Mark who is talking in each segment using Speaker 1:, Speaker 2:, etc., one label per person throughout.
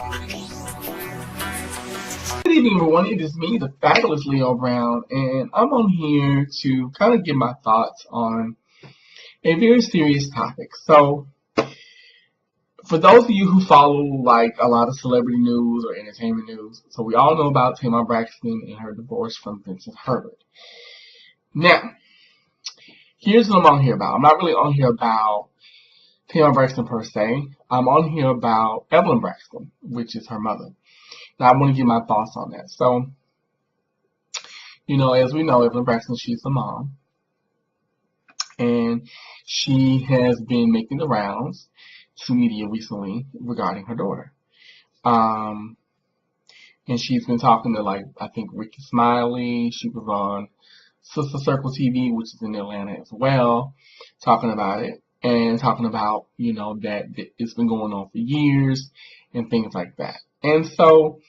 Speaker 1: Good evening, everyone. It is me, the fabulous Leo Brown, and I'm on here to kind of give my thoughts on a very serious topic. So, for those of you who follow like a lot of celebrity news or entertainment news, so we all know about Tamar Braxton and her divorce from Vincent Herbert. Now, here's what I'm on here about. I'm not really on here about Tamar Braxton per se. I'm on here about Evelyn Braxton, which is her mother. Now, I want to give my thoughts on that. So, as we know, Evelyn Braxton, she's the mom. And she has been making the rounds to media recently regarding her daughter. And she's been talking to, I think Ricky Smiley. She was on Sister Circle TV, which is in Atlanta as well, talking about it. And talking about, that it's been going on for years and things like that. And so,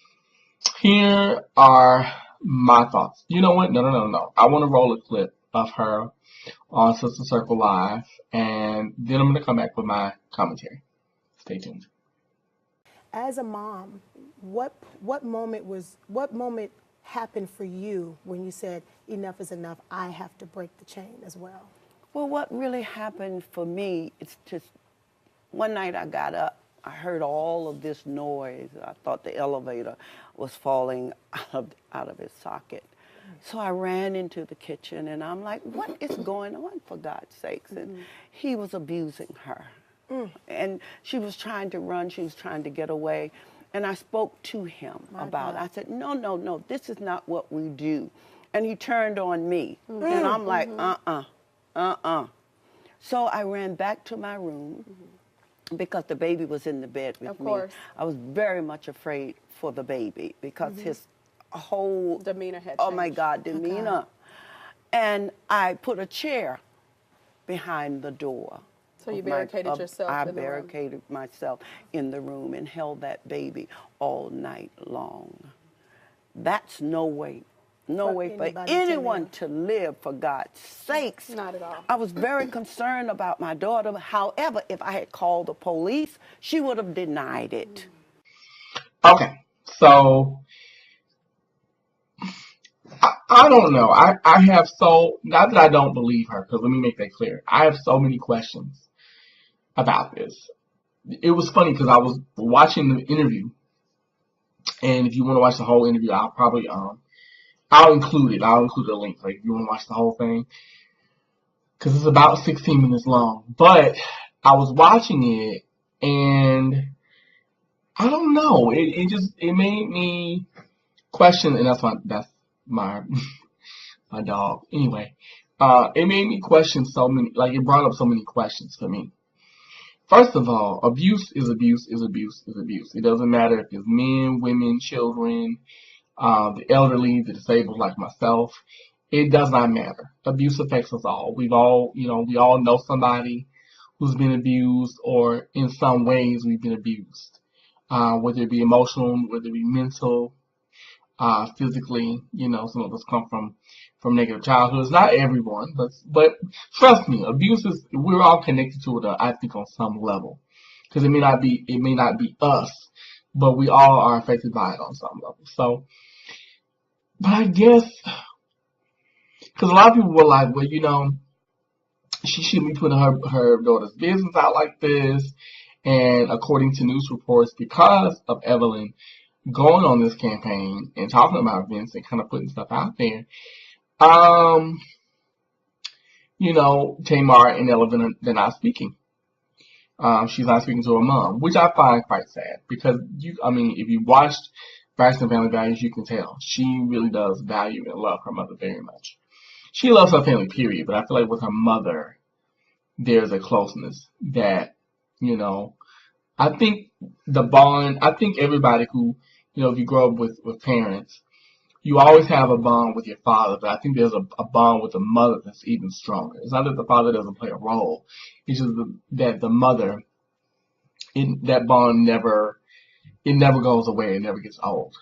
Speaker 1: here are my thoughts. You know what? No. I want to roll a clip of her on Sister Circle Live, and then I'm going to come back with my commentary. Stay tuned.
Speaker 2: As a mom, what moment happened for you when you said enough is enough? I have to break the chain as well.
Speaker 3: Well, what really happened for me, it's just one night I got up. I heard all of this noise. I thought the elevator was falling out of its socket. So I ran into the kitchen, and I'm like, what is going on, for God's sakes? And he was abusing her. And she was trying to run. She was trying to get away. And I spoke to him about it. I said, no, this is not what we do. And he turned on me. And I'm like, So I ran back to my room. Because the baby was in the bed with me. I was very much afraid for the baby because his whole
Speaker 2: demeanor had changed.
Speaker 3: Oh my God, demeanor. Okay. And I put a chair behind the door.
Speaker 2: So you barricaded yourself in the room? I
Speaker 3: barricaded myself in the room and held that baby all night long. That's no way for anyone to live, for God's sakes.
Speaker 2: Not at all.
Speaker 3: I was very concerned about my daughter. However, if I had called the police, she would have denied it.
Speaker 1: Okay, so I don't know. I have not that I don't believe her, because let me make that clear. I have so many questions about this. It was funny because I was watching the interview, and if you want to watch the whole interview, I'll probably I'll include it. I'll include a link, if you want to watch the whole thing, because it's about 16 minutes long. But I was watching it, and I don't know. It made me question, and that's my my dog. Anyway, it made me question so many. It brought up so many questions for me. First of all, abuse is abuse is abuse is abuse. It doesn't matter if it's men, women, children, the elderly, the disabled like myself. It does not matter. Abuse affects us all. We all know somebody who's been abused, or in some ways we've been abused. Whether it be emotional, whether it be mental, physically, some of us come from negative childhoods. Not everyone, but trust me, we're all connected to it, I think, on some level. Because it may not be us, but we all are affected by it on some level. So, but I guess, because a lot of people were like, well, she shouldn't be putting her daughter's business out like this. And according to news reports, because of Evelyn going on this campaign and talking about Vince and kind of putting stuff out there, Tamar and Evelyn, they're not speaking. She's not speaking to her mom, which I find quite sad, because if you watched Braxton Family Values, you can tell she really does value and love her mother very much. She loves her family, period, but I feel like with her mother, there's a closeness that, I think the bond, I think everybody who, if you grow up with parents, you always have a bond with your father, but I think there's a bond with the mother that's even stronger. It's not that the father doesn't play a role. It's just that the mother, that bond never goes away. It never gets old,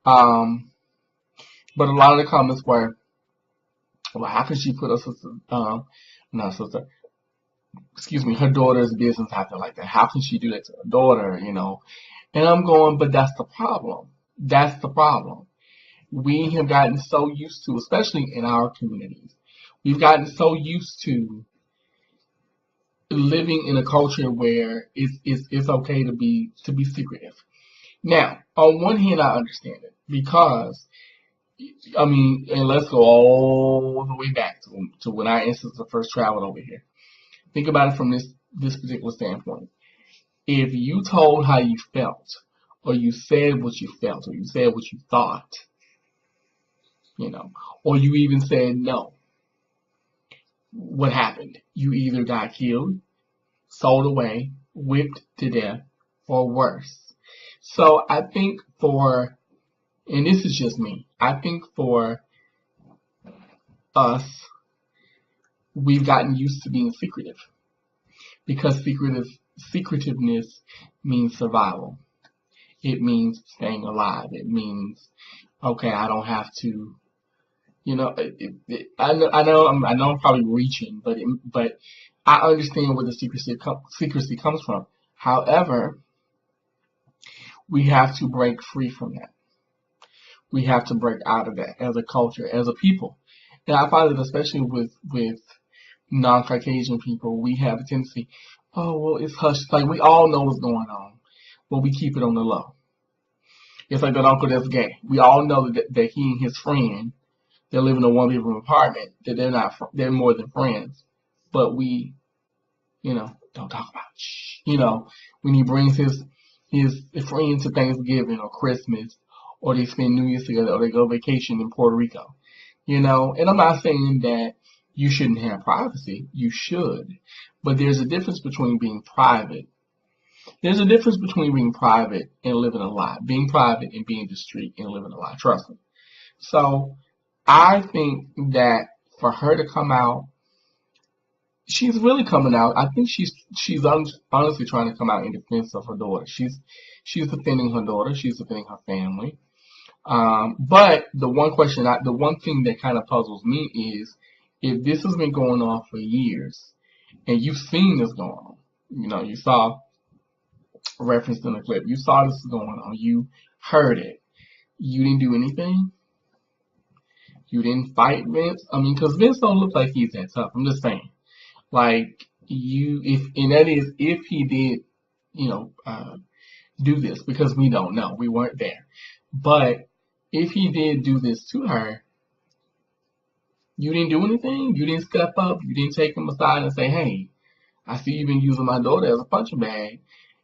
Speaker 1: But a lot of the comments were, well, how can she put her her daughter's business out there like that? How can she do that to her daughter, And I'm going, but that's the problem. That's the problem. We have gotten so used to, especially in our communities, we've gotten so used to living in a culture where it's okay to be secretive. Now, on one hand, I understand it because I mean, and let's go all the way back to when our ancestors first traveled over here. Think about it from this particular standpoint. If you told how you felt, or you said what you felt, or you said what you thought, or you even said no, what happened? You either got killed, sold away, whipped to death, or worse. So I think and this is just me, I think for us, we've gotten used to being secretive because secretiveness means survival. It means staying alive. It means, okay, I don't have to, I know I'm probably reaching, but I understand where the secrecy comes from. However, we have to break free from that. We have to break out of that as a culture, as a people. And I find that especially with non-Caucasian people, we have a tendency, oh, well, it's hush. Like, we all know what's going on, but we keep it on the low. It's like that uncle that's gay. We all know that he and his friend, they live in a one-bedroom apartment, that they're more than friends. But we, don't talk about it. When he brings his friends to Thanksgiving or Christmas, or they spend New Year's together, or they go vacation in Puerto Rico, and I'm not saying that you shouldn't have privacy. You should. But there's a difference between being private. There's a difference between being private and living a lie. Being private and being discreet and living a lie. Trust me. So I think that for her to come out, she's really coming out. I think she's honestly trying to come out in defense of her daughter. She's defending her daughter. She's defending her family. But the one thing that kind of puzzles me is, if this has been going on for years, and you've seen this going on, you saw referenced in the clip, you saw this going on, you heard it, you didn't do anything, you didn't fight Vince. I mean, because Vince don't look like he's that tough. I'm just saying, like, if he did, do this, because we don't know, we weren't there, but if he did do this to her, you didn't do anything. You didn't step up. You didn't take him aside and say, hey, I see you've been using my daughter as a punching bag,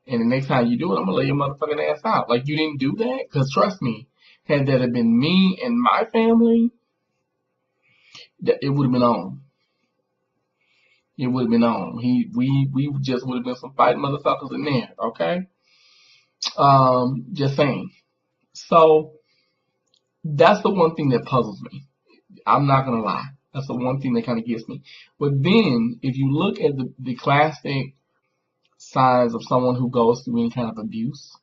Speaker 1: and the next time you do it, I'm going to lay your motherfucking ass out. Like, you didn't do that? Because trust me, had that have been me and my family, it would have been on. It would have been on. We just would have been some fighting motherfuckers in there, okay? Just saying. So, that's the one thing that puzzles me. I'm not going to lie. That's the one thing that kind of gets me. But then, if you look at the classic signs of someone who goes through any kind of abuse,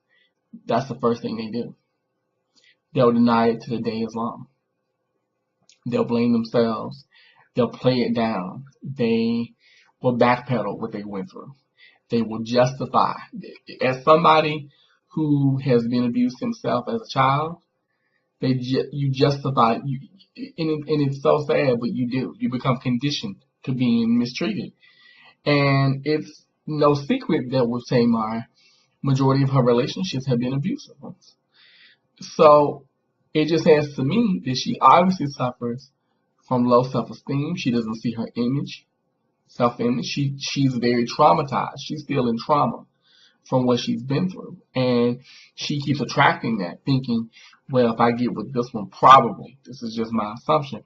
Speaker 1: that's the first thing they do. They'll deny it to the day is long. They'll blame themselves. They'll play it down. They will backpedal what they went through. They will justify. As somebody who has been abused himself as a child, you justify, and it's so sad, but you do. You become conditioned to being mistreated. And it's no secret that with Tamar, majority of her relationships have been abusive ones. So it just has to me that she obviously suffers from low self-esteem. She doesn't see her self-image. She's very traumatized. She's still in trauma from what she's been through. And she keeps attracting that, thinking, well, if I get with this one, probably, this is just my assumption,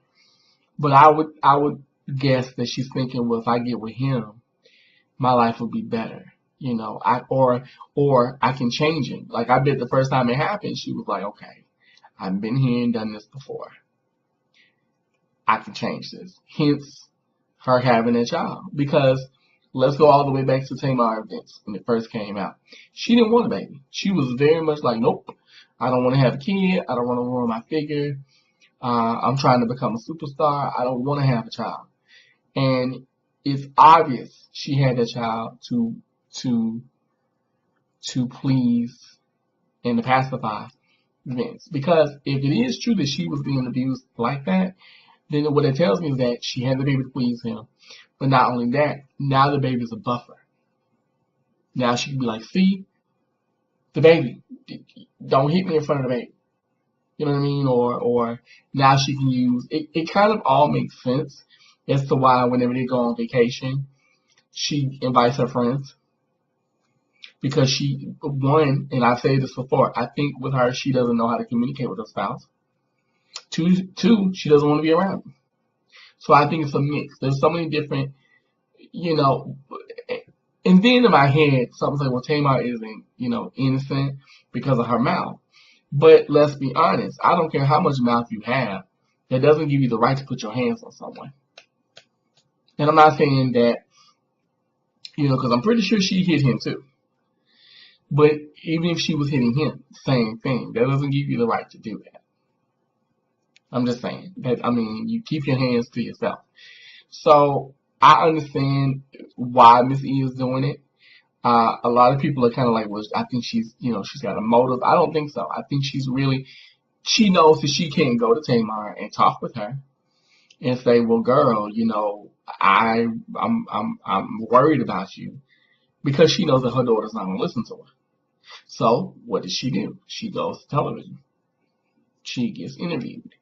Speaker 1: but I would guess that she's thinking, well, if I get with him, my life will be better, or I can change it. Like, I bet the first time it happened, she was like, okay, I've been here and done this before. I can change this. Hence, her having a child. Because let's go all the way back to Tamar Events when it first came out. She didn't want a baby. She was very much like, nope, I don't want to have a kid. I don't want to ruin my figure. I'm trying to become a superstar. I don't want to have a child. And it's obvious she had that child to please and to pacify Vince. Because if it is true that she was being abused like that, then what it tells me is that she had the baby to please him. But not only that, now the baby's a buffer. Now she can be like, see, the baby, don't hit me in front of the baby. You know what I mean? Or now she can use it. It kind of all makes sense as to why whenever they go on vacation, she invites her friends. Because she, one, and I've said this before, I think with her, she doesn't know how to communicate with her spouse. Two, she doesn't want to be around them. So I think it's a mix. There's so many different, and then in my head, something's like, well, Tamar isn't, innocent because of her mouth. But let's be honest, I don't care how much mouth you have, that doesn't give you the right to put your hands on someone. And I'm not saying that, because I'm pretty sure she hit him too. But even if she was hitting him, same thing. That doesn't give you the right to do that. I'm just saying that, you keep your hands to yourself. So I understand why Miss E is doing it. A lot of people are kind of like, well, I think she's got a motive. I don't think so. I think she knows that she can't go to Tamar and talk with her and say, well, girl, I'm worried about you, because she knows that her daughter's not going to listen to her. So what does she do? She goes to television. She gets interviewed.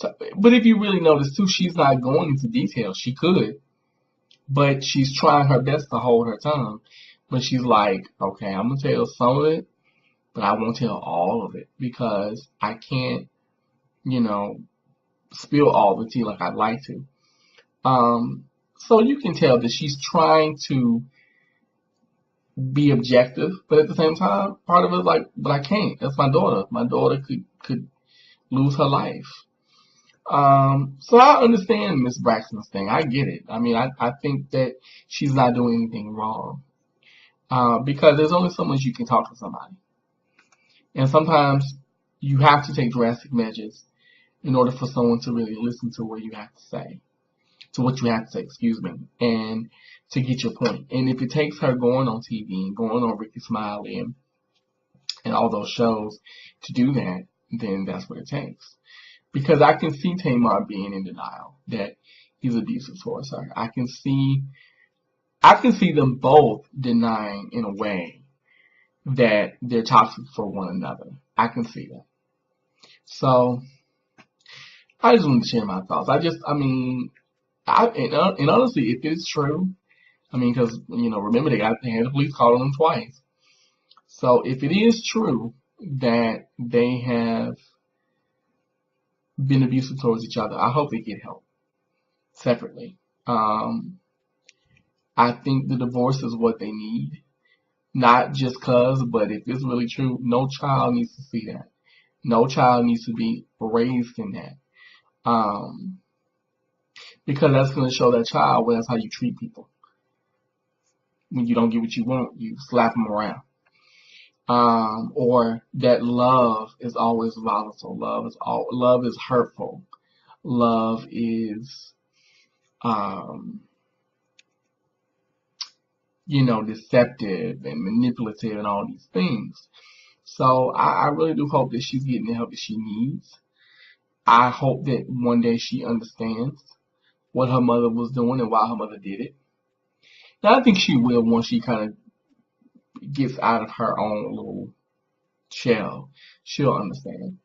Speaker 1: But if you really notice too, she's not going into detail. She could, but she's trying her best to hold her tongue. But she's like, okay, I'm going to tell some of it, but I won't tell all of it because I can't, spill all the tea like I'd like to. So you can tell that she's trying to be objective, but at the same time, part of it is like, but I can't. That's my daughter. My daughter could lose her life. So I understand Miss Braxton's thing. I get it. I think that she's not doing anything wrong. Because there's only so much you can talk to somebody. And sometimes you have to take drastic measures in order for someone to really listen to what you have to say. And to get your point. And if it takes her going on TV and going on Ricky Smiley and all those shows to do that, then that's what it takes. Because I can see Tamar being in denial that he's abusive towards her. I can see them both denying in a way that they're toxic for one another. I can see that. So I just wanted to share my thoughts. And honestly, if it's true, because, remember they had the police calling them twice. So if it is true that they have been abusive towards each other, I hope they get help separately. I think the divorce is what they need. Not just cause, but if it's really true, no child needs to see that. No child needs to be raised in that. Because that's going to show that child, well, that's how you treat people. When you don't get what you want, you slap them around. Or that love is always volatile. Love is hurtful. Love is, deceptive and manipulative and all these things. So I really do hope that she's getting the help that she needs. I hope that one day she understands what her mother was doing and why her mother did it. Now I think she will once she kind of gets out of her own little shell. She'll understand.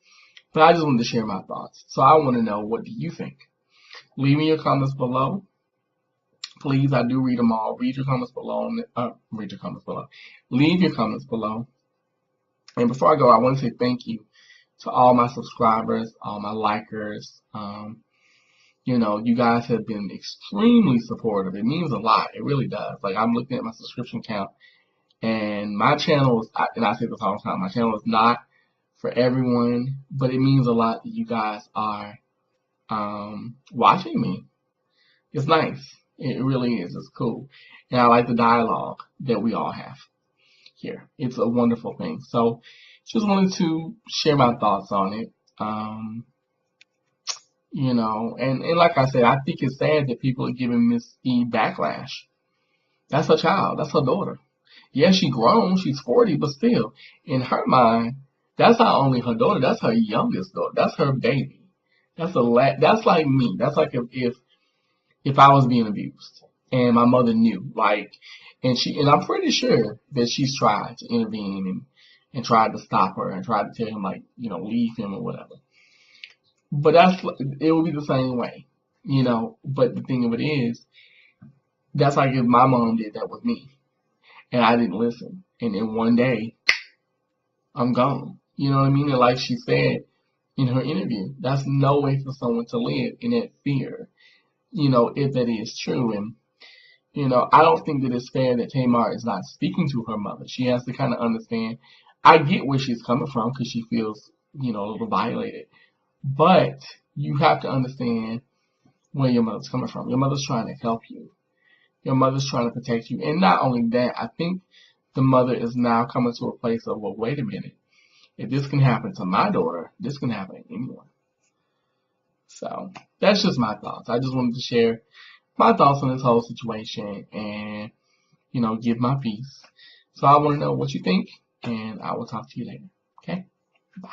Speaker 1: But I just wanted to share my thoughts. So I want to know, what do you think? Leave me your comments below. Please, I do read them all. Read your comments below. Leave your comments below. And before I go, I want to say thank you to all my subscribers, all my likers. You guys have been extremely supportive. It means a lot. It really does. Like, I'm looking at my subscription count, and my channel is, and I say this all the time, my channel is not for everyone, but it means a lot that you guys are watching me. It's nice. It really is. It's cool. And I like the dialogue that we all have here. It's a wonderful thing. So just wanted to share my thoughts on it. And like I said, I think it's sad that people are giving Miss E backlash. That's her child. That's her daughter. Yeah, she grown, she's 40, but still, in her mind, that's not only her daughter, that's her youngest daughter. That's her baby. That's like me. That's like if I was being abused and my mother knew, like, and I'm pretty sure that she's tried to intervene and tried to stop her and tried to tell him, like, leave him or whatever. But it would be the same way, But the thing of it is, that's like if my mom did that with me and I didn't listen, and then one day I'm gone. You know what I mean? And like she said in her interview, that's no way for someone to live in that fear, if that is true. And, I don't think that it's fair that Tamar is not speaking to her mother. She has to kind of understand. I get where she's coming from because she feels, a little violated. But you have to understand where your mother's coming from. Your mother's trying to help you. Your mother's trying to protect you. And not only that, I think the mother is now coming to a place of, well, wait a minute. If this can happen to my daughter, this can happen to anyone. So that's just my thoughts. I just wanted to share my thoughts on this whole situation and, give my piece. So I want to know what you think, and I will talk to you later. Okay? Bye.